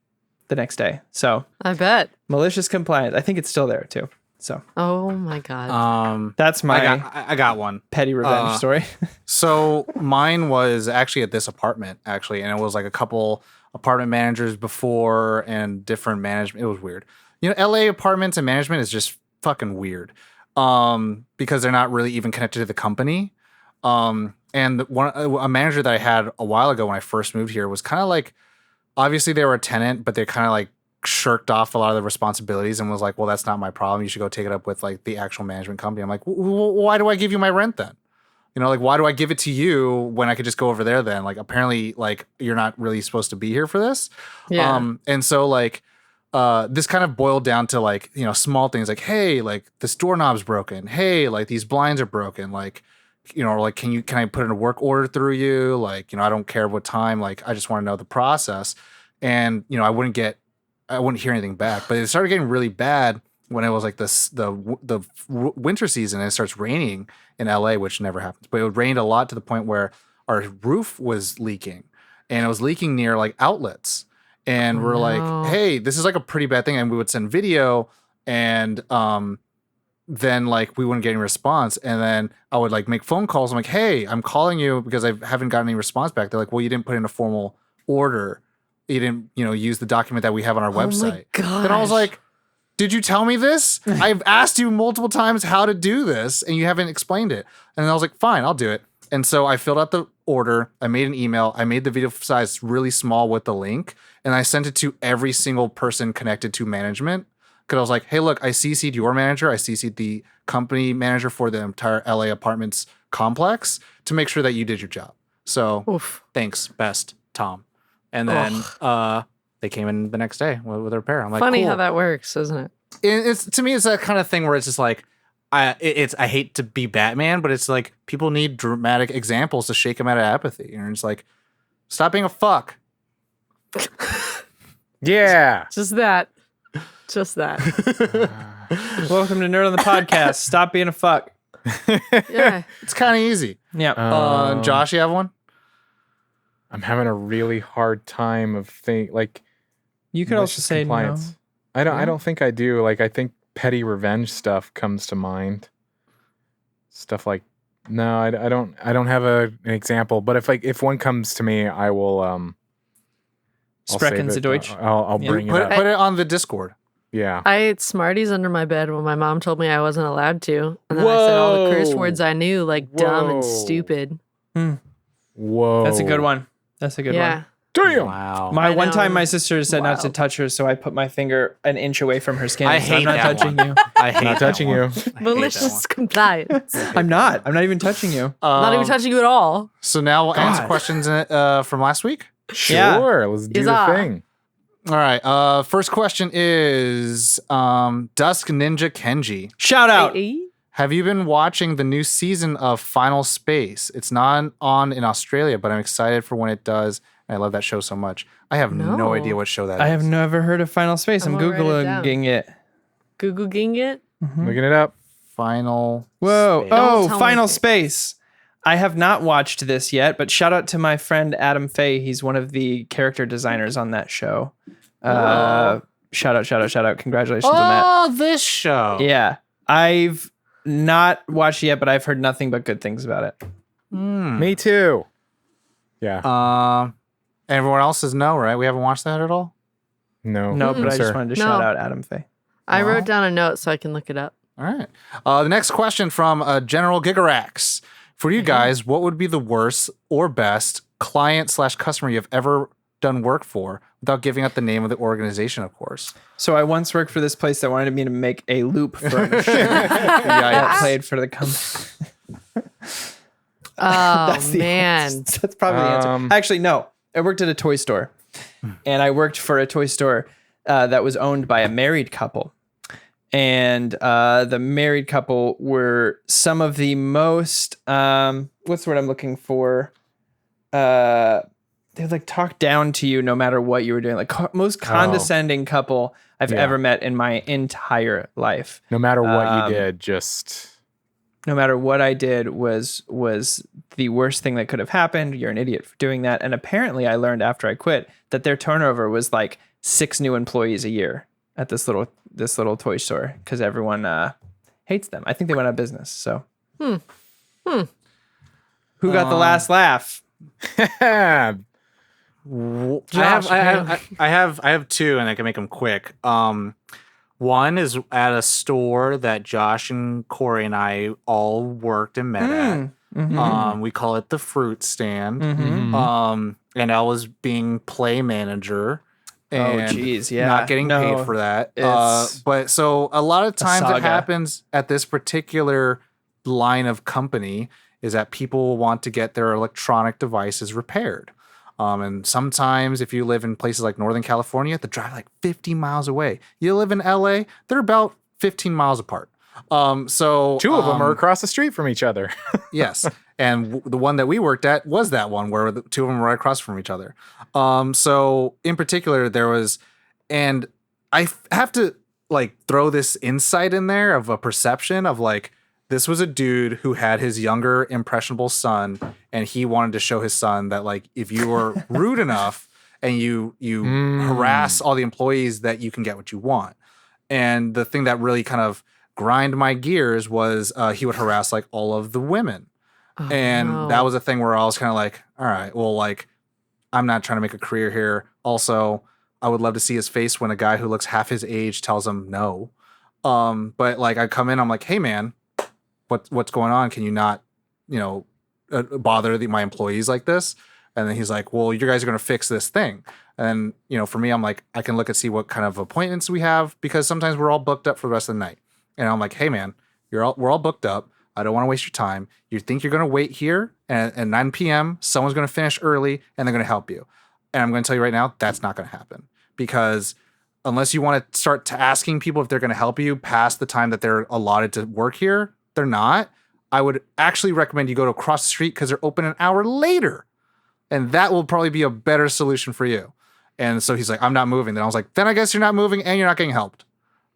Speaker 2: the next day. So
Speaker 4: I bet.
Speaker 2: malicious compliance. I think it's still there too. So
Speaker 4: Oh my God.
Speaker 2: that's my
Speaker 3: I got one.
Speaker 2: petty revenge story.
Speaker 3: So mine was actually at this apartment, actually, and it was like a couple apartment managers before and different management. It was weird. You know, LA apartments and management is just fucking weird, because they're not really even connected to the company. And a manager that I had a while ago when I first moved here was kind of like, obviously they were a tenant, but they kind of like shirked off a lot of the responsibilities and was like, well, that's not my problem. You should go take it up with like the actual management company. I'm like, why do I give you my rent then? You know, like, why do I give it to you when I could just go over there then? Like, apparently, like, you're not really supposed to be here for this.
Speaker 4: Yeah.
Speaker 3: And so, like, this kind of boiled down to, like, you know, small things like, hey, like, this doorknob's broken. Hey, like, these blinds are broken. Like, you know, like, can I put in a work order through you? Like, you know, I don't care what time. Like, I just want to know the process. And, you know, I wouldn't hear anything back. But it started getting really bad when it was like the winter season and it starts raining in LA, which never happens. But it rained a lot to the point where our roof was leaking, and it was leaking near like outlets. And we're like, hey, this is like a pretty bad thing. And we would send video, and then like we wouldn't get any response. And then I would like make phone calls. I'm like, hey, I'm calling you because I haven't gotten any response back. They're like, well, you didn't put in a formal order. You didn't, you know, use the document that we have on our website. Then I was like, did you tell me this? I've asked you multiple times how to do this, and you haven't explained it. And I was like, fine, I'll do it. And so I filled out the order. I made an email. I made the video size really small with the link, and I sent it to every single person connected to management. Because I was like, hey, look, I CC'd your manager. I CC'd the company manager for the entire LA apartments complex to make sure that you did your job. So thanks, best, Tom. And then they came in the next day with a repair. I'm like,
Speaker 4: funny
Speaker 3: cool.
Speaker 4: how that works, isn't it?
Speaker 3: It's to me, it's that kind of thing where it's just like, I hate to be Batman, but it's like people need dramatic examples to shake them out of apathy. And it's like, stop being a fuck.
Speaker 1: Yeah.
Speaker 4: Just that.
Speaker 2: Welcome to Nerd on the Podcast. Stop being a fuck.
Speaker 4: Yeah.
Speaker 3: It's kind of easy.
Speaker 2: Yeah.
Speaker 3: Josh, you have one?
Speaker 1: I'm having a really hard time of like
Speaker 2: You could also
Speaker 1: malicious
Speaker 2: say
Speaker 1: compliance.
Speaker 2: no.
Speaker 1: I don't think I do. Like, I think petty revenge stuff comes to mind. Stuff like, no, I don't have an example. But if one comes to me, I will. I'll
Speaker 2: Sprechen
Speaker 1: save
Speaker 2: Sie
Speaker 1: it.
Speaker 2: Deutsch.
Speaker 1: I'll bring it up.
Speaker 3: Put it on the Discord.
Speaker 1: Yeah.
Speaker 4: I ate Smarties under my bed when my mom told me I wasn't allowed to. And then I said all the curse
Speaker 1: Whoa.
Speaker 4: words I knew, like dumb and
Speaker 1: Whoa.
Speaker 4: stupid.
Speaker 1: Whoa.
Speaker 2: That's a good one. That's a good
Speaker 4: Yeah.
Speaker 2: one.
Speaker 1: Damn.
Speaker 3: Wow.
Speaker 2: My
Speaker 4: I
Speaker 2: one
Speaker 4: know.
Speaker 2: time my sister said not to
Speaker 4: Wild.
Speaker 2: touch her, so I put my finger an inch away from her skin.
Speaker 3: I
Speaker 2: so
Speaker 3: hate
Speaker 2: I'm not
Speaker 3: that
Speaker 2: touching
Speaker 3: one.
Speaker 2: you.
Speaker 3: I hate
Speaker 1: Not
Speaker 3: that
Speaker 1: touching
Speaker 3: one.
Speaker 1: you.
Speaker 3: I hate that
Speaker 4: Malicious compliance.
Speaker 2: I'm not even touching you.
Speaker 4: Not even touching you at all.
Speaker 3: So now we'll answer
Speaker 2: God.
Speaker 3: questions from last week.
Speaker 2: Yeah.
Speaker 1: Sure. Let's do the
Speaker 4: Huzzah.
Speaker 1: thing.
Speaker 3: All right. First question is Dusk Ninja Kenji.
Speaker 2: Shout out.
Speaker 3: Have you been watching the new season of Final Space? It's not on in Australia, but I'm excited for when it does. And I love that show so much. I have no idea what show that is.
Speaker 2: I have never heard of Final Space. I'm
Speaker 4: gonna write it down.
Speaker 2: Googling it.
Speaker 4: Googling it?
Speaker 1: Looking it up.
Speaker 3: Final
Speaker 2: Whoa.
Speaker 3: Space.
Speaker 2: Oh,
Speaker 4: tell
Speaker 2: Final
Speaker 4: me.
Speaker 2: Space. I have not watched this yet, but shout out to my friend Adam Fay. He's one of the character designers on that show. Shout out. Congratulations on that.
Speaker 3: Oh, this show.
Speaker 2: Yeah. I've not watched it yet, but I've heard nothing but good things about it.
Speaker 1: Me too. Yeah.
Speaker 3: Everyone else is no, right? We haven't watched that at all?
Speaker 1: No.
Speaker 2: No, but I
Speaker 1: sir.
Speaker 2: just wanted to
Speaker 4: No.
Speaker 2: shout out Adam Fay.
Speaker 4: I wrote down a note so I can look it up.
Speaker 3: All right. The next question from General Gigarax. For you guys, what would be the worst or best client/customer you've ever done work for without giving out the name of the organization, of course?
Speaker 2: So I once worked for this place that wanted me to make a loop for a machine that played for the company.
Speaker 4: Oh,
Speaker 2: That's the
Speaker 4: man.
Speaker 2: answer. That's probably the answer. Actually, no. I worked at a toy store, and I worked for a toy store that was owned by a married couple. And the married couple were some of the most, what's the word I'm looking for? They like talk down to you no matter what you were doing. Like most condescending couple I've ever met in my entire life.
Speaker 1: No matter what you did, just...
Speaker 2: No matter what I did was the worst thing that could have happened. You're an idiot for doing that. And apparently I learned after I quit that their turnover was like 6 new employees a year at this little toy store because everyone hates them. I think they went out of business. So who got the last laugh?
Speaker 3: I have two, and I can make them quick. One is at a store that Josh and Corey and I all worked and met at. We call it the Fruit Stand. And I was being play manager. And
Speaker 2: geez, yeah.
Speaker 3: not getting paid for that.
Speaker 2: It's
Speaker 3: But so a lot of times it
Speaker 2: saga.
Speaker 3: happens at this particular line of company is that people want to get their electronic devices repaired. And sometimes if you live in places like Northern California, you have to drive like 50 miles away. You live in LA, they're about 15 miles apart. So
Speaker 1: Two of them are across the street from each other.
Speaker 3: Yes. And the one that we worked at was that one where the two of them were right across from each other. So in particular, there was, and I have to like throw this insight in there of a perception of like, this was a dude who had his younger impressionable son, and he wanted to show his son that like, if you were rude enough and you harass all the employees, that you can get what you want. And the thing that really kind of grind my gears was he would harass like all of the women. That was a thing where I was kind of like, all right, well, like, I'm not trying to make a career here. Also, I would love to see his face when a guy who looks half his age tells him no. But like, I come in, I'm like, hey man, what's going on? Can you not, bother my employees like this? And then he's like, well, you guys are going to fix this thing. And for me, I'm like, I can look and see what kind of appointments we have, because sometimes we're all booked up for the rest of the night. And I'm like, hey man, we're all booked up. I don't want to waste your time. You think you're going to wait here and at 9 p.m. someone's going to finish early and they're going to help you. And I'm going to tell you right now, that's not going to happen, because unless you want to start to asking people if they're going to help you past the time that they're allotted to work here, they're not. I would actually recommend you go to across the street because they're open an hour later. And that will probably be a better solution for you. And so he's like, I'm not moving. Then I was like, then I guess you're not moving and you're not getting helped.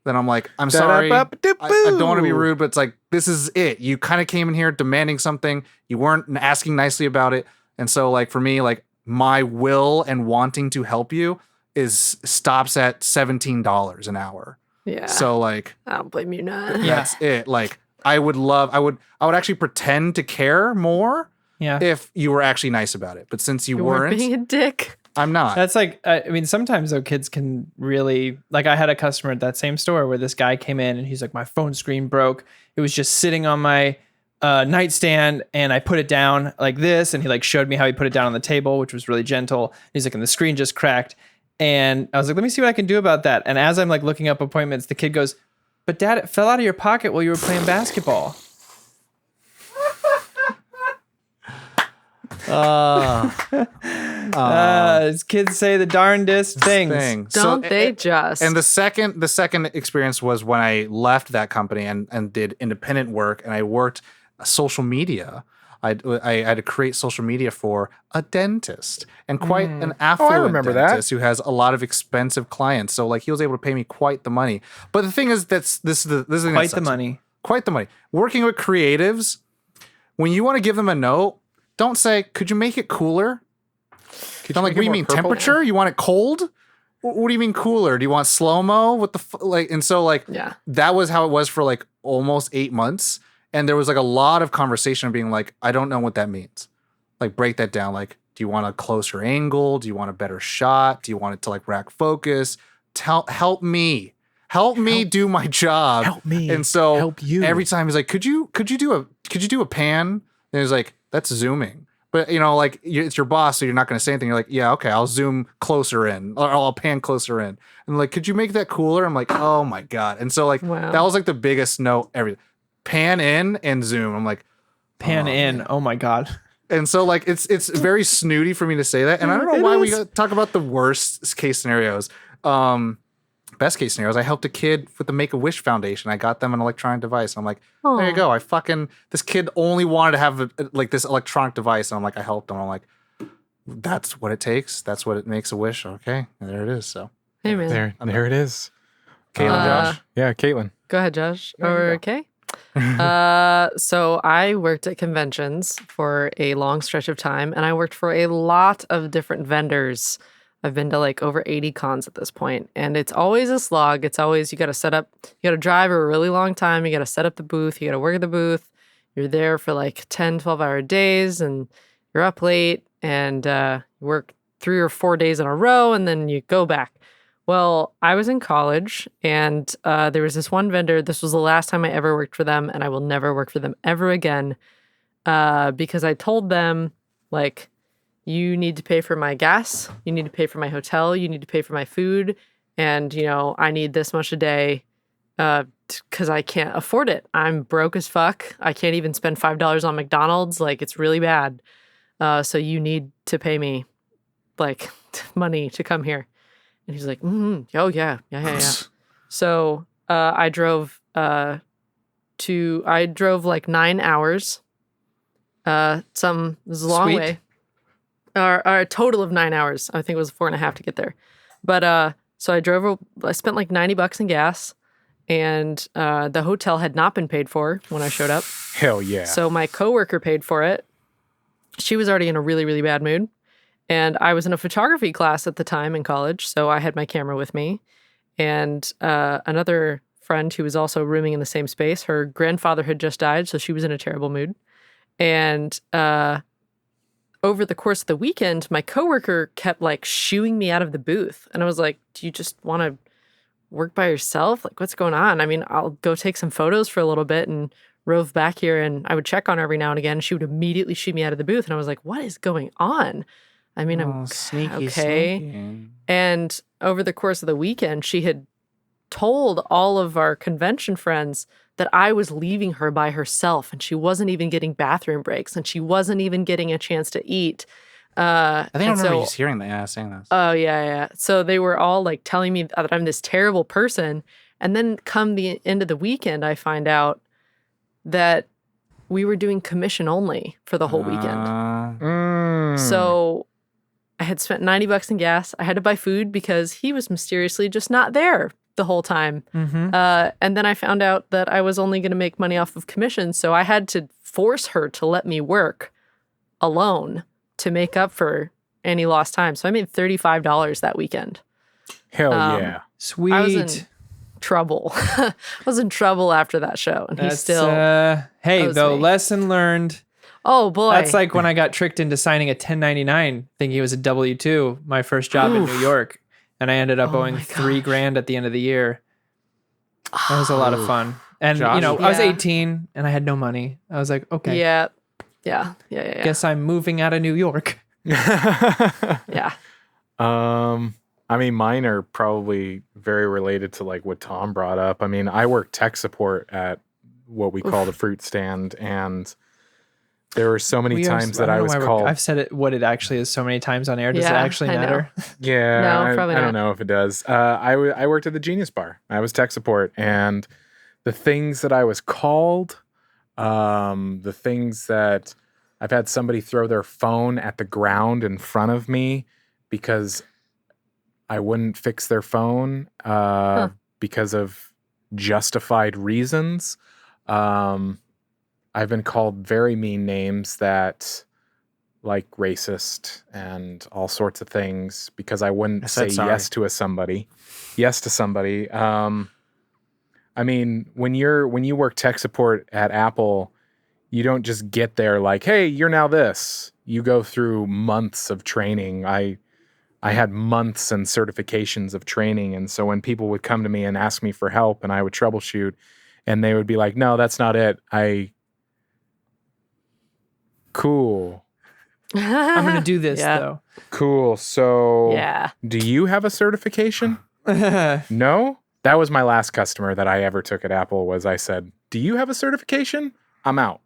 Speaker 3: Then I'm like, I'm sorry. I don't want to be rude, but it's like, this is it. You kind of came in here demanding something. You weren't asking nicely about it. And so like for me, like my will and wanting to help you stops at $17 an hour.
Speaker 4: Yeah.
Speaker 3: So like,
Speaker 4: I don't blame you none.
Speaker 3: that's it. Like I would actually pretend to care more if you were actually nice about it. But since you weren't
Speaker 4: being a dick.
Speaker 3: I'm not.
Speaker 2: That's like, I mean, sometimes though kids can really, like I had a customer at that same store where this guy came in and he's like, my phone screen broke. It was just sitting on my nightstand and I put it down like this. And he like showed me how he put it down on the table, which was really gentle. He's like, and the screen just cracked. And I was like, let me see what I can do about that. And as I'm like looking up appointments, the kid goes, but Dad, it fell out of your pocket while you were playing basketball. Kids say the darndest things.
Speaker 4: Don't they just?
Speaker 3: And the second experience was when I left that company and did independent work, and I worked social media. I had to create social media for a dentist, and quite an affluent
Speaker 1: remember
Speaker 3: dentist who has a lot of expensive clients. So like he was able to pay me quite the money. But the thing is, this is the thing
Speaker 2: Quite
Speaker 3: that
Speaker 2: the
Speaker 3: sucks.
Speaker 2: money.
Speaker 3: Quite the money. Working with creatives, when you want to give them a note, don't say, "Could you make it cooler?" I'm like, what do you mean temperature? You want it cold? What do you mean cooler? Do you want slow-mo? What the like? And so like,
Speaker 4: Yeah.
Speaker 3: that was how it was for like almost 8 months. And there was like a lot of conversation of being like, I don't know what that means. Like break that down. Like, do you want a closer angle? Do you want a better shot? Do you want it to like rack focus? Help me do my job.
Speaker 1: Help me.
Speaker 3: And so
Speaker 1: help you.
Speaker 3: every time he's like, could you do a pan? And he's like, that's zooming. But you know, like it's your boss, so you're not going to say anything. You're like, yeah, okay, I'll zoom closer in, or I'll pan closer in. And like, could you make that cooler? I'm like, oh my god. And so like,
Speaker 4: Wow.
Speaker 3: that was like the biggest no ever. Pan in and zoom. I'm like,
Speaker 2: Pan in.
Speaker 3: man.
Speaker 2: Oh my god.
Speaker 3: And so like, it's very snooty for me to say that. And I don't know
Speaker 2: It
Speaker 3: why we
Speaker 2: is.
Speaker 3: gotta talk about the worst case scenarios. Best case scenarios, I helped a kid with the Make-A-Wish Foundation. I got them an electronic device. I'm like, there you
Speaker 4: Aw.
Speaker 3: go. This kid only wanted to have like this electronic device. And I'm like, I helped him. I'm like, that's what it takes. That's what it makes a wish. Okay. And there it is. So
Speaker 4: Hey, man.
Speaker 1: There it is.
Speaker 3: Caitlyn, Josh.
Speaker 1: Yeah, Caitlyn.
Speaker 4: Go ahead, Josh.
Speaker 3: There you
Speaker 4: Or
Speaker 3: go.
Speaker 4: okay. So I worked at conventions for a long stretch of time, and I worked for a lot of different vendors. I've been to like over 80 cons at this point, and it's always a slog. It's always, you got to drive a really long time. You got to set up the booth. You got to work at the booth. You're there for like 10, 12-hour days, and you're up late, and you work 3 or 4 days in a row, and then you go back. Well, I was in college, and there was this one vendor. This was the last time I ever worked for them, and I will never work for them ever again, because I told them, like, you need to pay for my gas, you need to pay for my hotel, you need to pay for my food, and, you know, I need this much a day because I can't afford it. I'm broke as fuck. I can't even spend $5 on McDonald's. Like, it's really bad. So you need to pay me, like, money to come here. And he's like, oh, yeah. So I drove like 9 hours. This is a long
Speaker 2: Sweet.
Speaker 4: way. Or a total of 9 hours. I think it was 4.5 to get there. But so I spent like $90 in gas, and the hotel had not been paid for when I showed up.
Speaker 1: Hell yeah.
Speaker 4: So my coworker paid for it. She was already in a really, really bad mood. And I was in a photography class at the time in college, so I had my camera with me. And another friend who was also rooming in the same space, her grandfather had just died, so she was in a terrible mood. And over the course of the weekend, my coworker kept like shooing me out of the booth. And I was like, do you just want to work by yourself? Like, what's going on? I mean, I'll go take some photos for a little bit and rove back here, and I would check on her every now and again. She would immediately shoot me out of the booth. And I was like, what is going on? I mean, I'm
Speaker 3: sneaky,
Speaker 4: okay.
Speaker 3: sneaky.
Speaker 4: And over the course of the weekend, she had told all of our convention friends that I was leaving her by herself, and she wasn't even getting bathroom breaks, and she wasn't even getting a chance to eat.
Speaker 3: I think I
Speaker 4: and
Speaker 3: remember
Speaker 4: so-
Speaker 3: just hearing that. Yeah, saying that.
Speaker 4: Oh, yeah. So they were all like telling me that I'm this terrible person. And then come the end of the weekend, I find out that we were doing commission only for the whole weekend. So I had spent $90 in gas. I had to buy food because he was mysteriously just not there the whole time.
Speaker 2: Mm-hmm.
Speaker 4: And then I found out that I was only going to make money off of commission. So I had to force her to let me work alone to make up for any lost time. So I made $35 that weekend.
Speaker 1: Hell
Speaker 4: um,
Speaker 1: yeah.
Speaker 2: Sweet.
Speaker 4: I was in trouble. I was in trouble after that show. And he's
Speaker 2: That's,
Speaker 4: still,
Speaker 2: hey,
Speaker 4: that was
Speaker 2: though,
Speaker 4: me.
Speaker 2: lesson learned.
Speaker 4: oh boy.
Speaker 2: That's like when I got tricked into signing a 1099 thinking it was a W-2, my first job in New York. And I ended up
Speaker 4: Oh
Speaker 2: owing
Speaker 4: my
Speaker 2: $3,000 at the end of the year. That was a lot of fun. And,
Speaker 3: Josh?
Speaker 2: you know, I was
Speaker 4: Yeah.
Speaker 2: 18 and I had no money. I was like, okay,
Speaker 4: Yeah.
Speaker 2: guess I'm moving out of New York.
Speaker 4: Yeah.
Speaker 1: I mean, mine are probably very related to like what Tom brought up. I mean, I work tech support at what we call the fruit stand, and There were so many times that I was called.
Speaker 2: I've said it what it actually is so many times on air. Does it
Speaker 4: Yeah,
Speaker 2: actually
Speaker 4: I know.
Speaker 2: matter?
Speaker 1: Yeah,
Speaker 4: No, probably
Speaker 1: I don't
Speaker 4: not.
Speaker 1: know if it does. I worked at the Genius Bar. I was tech support, and the things that I was called, the things that I've had somebody throw their phone at the ground in front of me because I wouldn't fix their phone because of justified reasons. I've been called very mean names that like racist and all sorts of things because I wouldn't say yes to somebody. I mean, when you work tech support at Apple, you don't just get there like, hey, you're now this. You go through months of training. I had months and certifications of training. And so when people would come to me and ask me for help and I would troubleshoot and they would be like, no, that's not it. Cool.
Speaker 2: I'm going to do this,
Speaker 4: Yeah.
Speaker 2: though.
Speaker 1: Cool. So
Speaker 4: Yeah.
Speaker 1: do you have a certification? No? That was my last customer that I ever took at Apple was I said, do you have a certification? I'm out.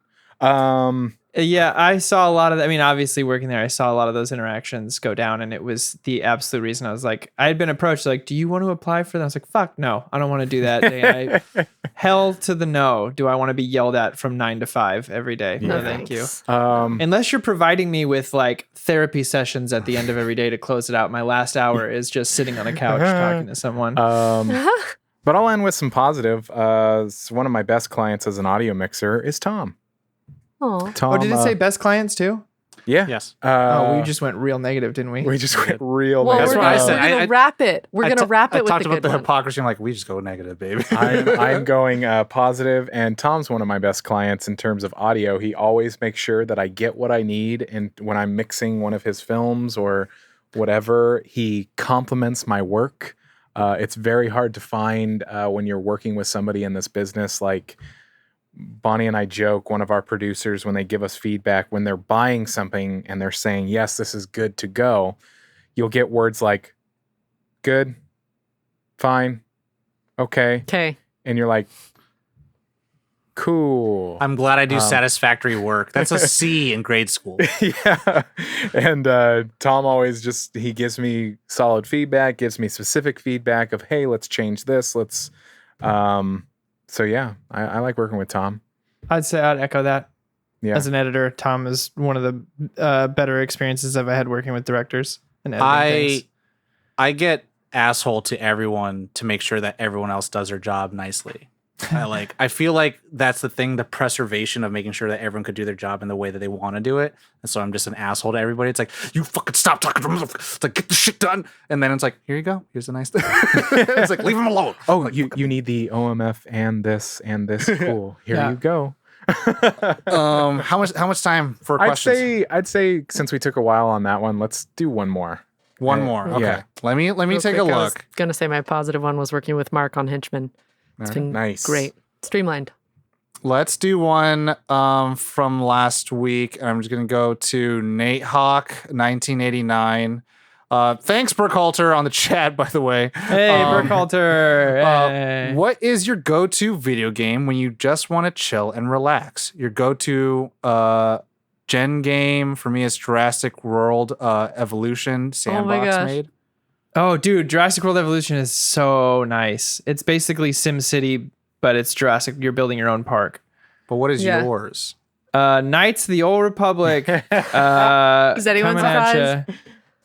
Speaker 2: Yeah, I saw a lot of that. I mean, obviously working there, I saw a lot of those interactions go down, and it was the absolute reason I was like, I had been approached like, do you want to apply for that? I was like, fuck, no, I don't want to do that. Hell to the no. Do I want to be yelled at from 9 to 5 every day?
Speaker 1: Yeah.
Speaker 2: No, thank you.
Speaker 4: Thanks.
Speaker 2: Unless you're providing me with like therapy sessions at the end of every day to close it out, my last hour is just sitting on a couch talking to someone.
Speaker 1: But I'll end with some positive. One of my best clients as an audio mixer is Tom.
Speaker 4: Oh.
Speaker 1: Tom,
Speaker 2: did it say best clients too?
Speaker 1: Yeah.
Speaker 3: Yes.
Speaker 2: We just went real negative, didn't we?
Speaker 1: We just went real
Speaker 4: Well,
Speaker 1: negative.
Speaker 3: That's what I said.
Speaker 4: We're gonna wrap it. We're gonna wrap it with
Speaker 3: talked
Speaker 4: the
Speaker 3: about
Speaker 4: good
Speaker 3: the
Speaker 4: one.
Speaker 3: hypocrisy. I'm like, we just go negative, baby.
Speaker 1: I'm going positive, and Tom's one of my best clients in terms of audio. He always makes sure that I get what I need, and when I'm mixing one of his films or whatever, he compliments my work. It's very hard to find when you're working with somebody in this business. Like Bonnie and I joke, one of our producers, when they give us feedback, when they're buying something and they're saying, yes, this is good to go, you'll get words like good, fine, okay.
Speaker 4: Okay.
Speaker 1: And you're like, cool.
Speaker 3: I'm glad I do satisfactory work. That's a C in grade school.
Speaker 1: Yeah. And Tom always he gives me solid feedback, gives me specific feedback of, hey, let's change this. Let's, so yeah, I like working with Tom.
Speaker 2: I'd say I'd echo that.
Speaker 1: Yeah.
Speaker 2: As an editor, Tom is one of the better experiences I've had working with directors and editing things.
Speaker 3: I get asshole to everyone to make sure that everyone else does their job nicely. I feel like that's the thing, the preservation of making sure that everyone could do their job in the way that they want to do it. And so I'm just an asshole to everybody. It's like, you fucking stop talking to me. It's like, get the shit done. And then it's like, here you go. Here's a nice thing. It's like, leave him alone.
Speaker 1: Oh,
Speaker 3: like,
Speaker 1: you need the OMF and this. Cool. Here
Speaker 2: Yeah.
Speaker 1: you go.
Speaker 3: how much time for questions?
Speaker 1: I'd say since we took a while on that one, let's do one more.
Speaker 3: One more. Okay.
Speaker 1: Yeah.
Speaker 3: Let me
Speaker 4: Real
Speaker 3: take a
Speaker 4: quick, I was
Speaker 3: look.
Speaker 4: gonna say my positive one was working with Mark on Henchman. It's been
Speaker 1: Nice.
Speaker 4: great. Streamlined.
Speaker 3: Let's do one from last week. I'm just going to go to Nate Hawk, 1989. Thanks, Burkhalter, on the chat, by the way.
Speaker 2: Hey, Burkhalter. Hey.
Speaker 3: What is your go-to video game when you just want to chill and relax? Your go-to gen game for me is Jurassic World Evolution. Sandbox
Speaker 4: gosh.
Speaker 3: made.
Speaker 2: Oh, dude, Jurassic World Evolution is so nice. It's basically SimCity, but it's Jurassic. You're building your own park.
Speaker 3: But what is
Speaker 4: Yeah.
Speaker 3: yours?
Speaker 2: Knights of the Old Republic.
Speaker 4: Is anyone
Speaker 2: coming at
Speaker 4: surprised?
Speaker 2: ya.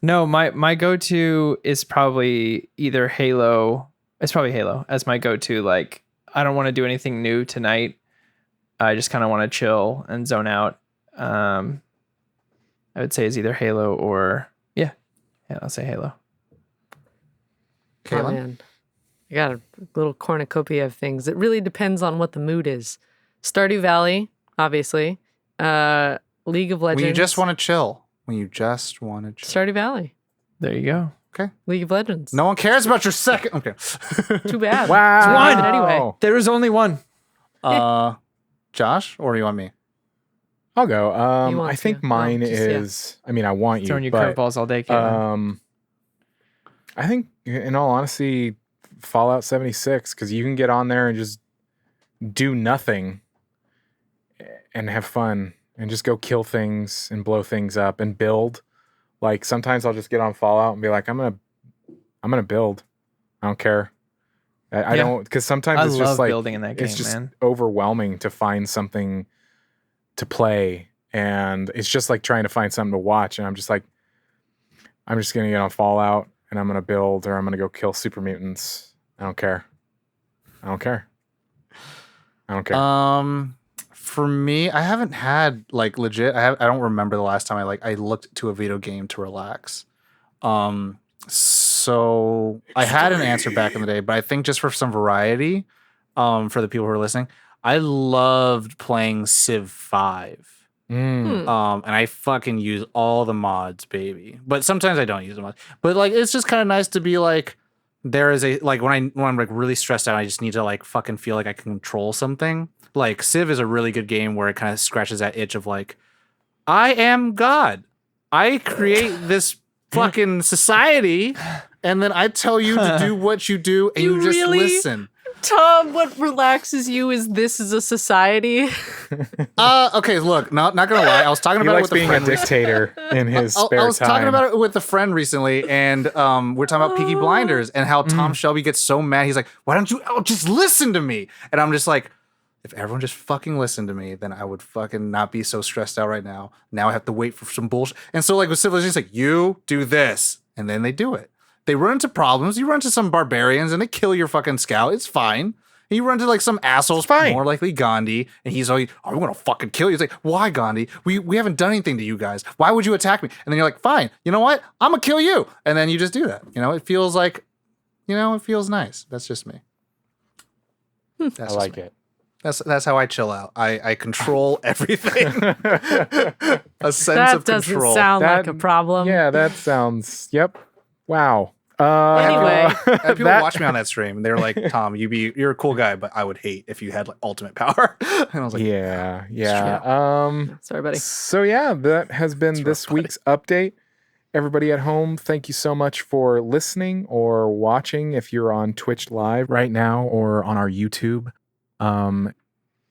Speaker 2: No, my go-to is probably either Halo. It's probably Halo as my go-to. Like, I don't want to do anything new tonight. I just kind of want to chill and zone out. I would say is either Halo or yeah, I'll say Halo.
Speaker 4: Oh,
Speaker 3: Caitlin?
Speaker 4: man. I got a little cornucopia of things. It really depends on what the mood is. Stardew Valley, obviously. League of Legends.
Speaker 3: When you just want to chill.
Speaker 4: Stardew Valley.
Speaker 2: There you go.
Speaker 4: League of Legends.
Speaker 3: No one cares about your second. Okay.
Speaker 4: Too bad.
Speaker 1: Wow.
Speaker 4: But anyway.
Speaker 2: There was only one.
Speaker 3: Josh, or you want me?
Speaker 1: I'll go.
Speaker 4: You want
Speaker 1: I think
Speaker 4: to.
Speaker 1: mine
Speaker 4: Well, just,
Speaker 1: is, I mean, I want you,
Speaker 2: Throwing you
Speaker 1: but
Speaker 2: curveballs all day, Caitlin.
Speaker 1: I think in all honesty, Fallout 76, because you can get on there and just do nothing and have fun and just go kill things and blow things up and build. Like sometimes I'll just get on Fallout and be like, I'm gonna build. I don't care. I don't, because sometimes
Speaker 2: I
Speaker 1: it's
Speaker 2: love
Speaker 1: just like
Speaker 2: building in that game,
Speaker 1: it's just
Speaker 2: man.
Speaker 1: overwhelming to find something to play, and it's just like trying to find something to watch. And I'm just like, I'm just gonna get on Fallout and I'm gonna build, or I'm gonna go kill super mutants. I don't care. I don't care. I don't care.
Speaker 3: For me, I haven't had like legit. I don't remember the last time I looked to a video game to relax. So I had an answer back in the day, but I think just for some variety, for the people who are listening, I loved playing Civ 5. And I fucking use all the mods, baby. But sometimes I don't use the mods. But like, it's just kind of nice to be like, there is a like when I'm like really stressed out, I just need to like fucking feel like I can control something. Like Civ is a really good game where it kind of scratches that itch of like, I am God. I create this fucking society, and then I tell you to do what you do, and you just
Speaker 4: really?
Speaker 3: listen.
Speaker 4: Tom, what relaxes you is this is a society.
Speaker 3: Okay, look, not gonna lie, I was talking
Speaker 1: He
Speaker 3: about it
Speaker 1: likes
Speaker 3: with a
Speaker 1: being a
Speaker 3: friend.
Speaker 1: dictator in his spare time.
Speaker 3: I was talking about it with a friend recently, and we're talking about Peaky Blinders and how Tom Shelby gets so mad. He's like, "Why don't you just listen to me?" And I'm just like, if everyone just fucking listened to me, then I would fucking not be so stressed out right now. Now I have to wait for some bullshit. And so like with Civilization, it's like, you do this, and then they do it. They run into problems. You run into some barbarians, and they kill your fucking scout. It's fine. And you run into like some assholes, more likely Gandhi, and he's like, "Oh, we're gonna fucking kill you." He's like, "Why, Gandhi? We haven't done anything to you guys. Why would you attack me?" And then you're like, "Fine. You know what? I'm gonna kill you." And then you just do that. You know, it feels like, it feels nice. That's just me.
Speaker 1: I like it.
Speaker 3: That's how I chill out. I control everything. A sense
Speaker 4: That
Speaker 3: of
Speaker 4: doesn't
Speaker 3: control.
Speaker 4: sound like a problem.
Speaker 1: Yeah, that sounds. Yep. Wow.
Speaker 4: Anyway.
Speaker 3: People watch me on that stream, and they're like, "Tom, you're a cool guy, but I would hate if you had like ultimate power." And I was like,
Speaker 1: yeah.
Speaker 4: Sorry, buddy.
Speaker 1: So yeah, that has been this week's update. Everybody at home, thank you so much for listening or watching if you're on Twitch Live right now or on our YouTube.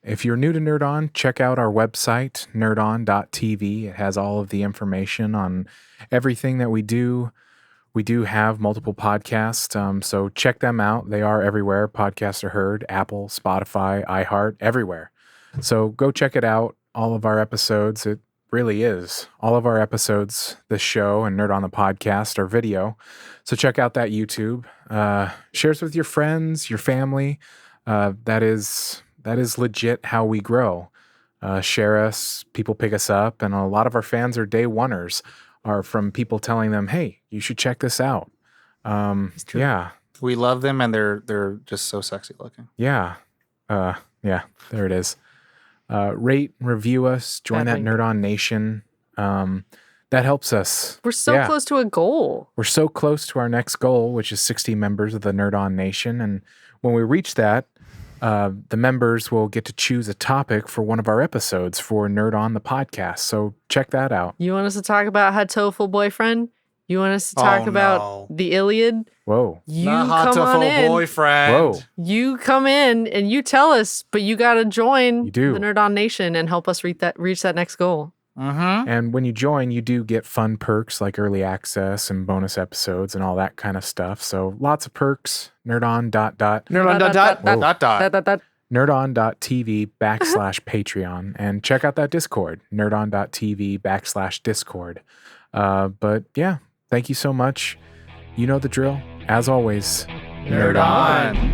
Speaker 1: If you're new to Nerd On, check out our website, nerdon.tv. It has all of the information on everything that we do. We do have multiple podcasts, so check them out. They are everywhere. Podcasts are heard, Apple, Spotify, iHeart, everywhere. So go check it out. All of our episodes, it really is. All of our episodes, this show and Nerd On the podcast are video. So check out that YouTube. Share us with your friends, your family. That is legit how we grow. Share us, people pick us up, and a lot of our fans are day oneers, are from people telling them, "Hey, you should check this out." Yeah,
Speaker 3: we love them, and they're just so sexy looking.
Speaker 1: Yeah, yeah. There it is. Rate, review us, join that Nerd On Nation. That helps us.
Speaker 4: We're so close to a goal.
Speaker 1: We're so close to our next goal, which is 60 members of the Nerd On Nation, and when we reach that, the members will get to choose a topic for one of our episodes for Nerd On the podcast. So check that out.
Speaker 4: You want us to talk about Hatoful Boyfriend? You want us to talk about the Iliad?
Speaker 1: Whoa.
Speaker 4: You come on in.
Speaker 3: Boyfriend.
Speaker 1: Whoa.
Speaker 4: You come in and you tell us, but you got to join
Speaker 1: You do.
Speaker 4: the Nerd On Nation and help us reach that next goal.
Speaker 3: Mm-hmm.
Speaker 1: And when you join, you do get fun perks like early access and bonus episodes and all that kind of stuff. So lots of perks. Nerdon.tv/Patreon. And check out that Discord. Nerdon.tv/Discord. But yeah, thank you so much. You know the drill. As always,
Speaker 3: Nerd on.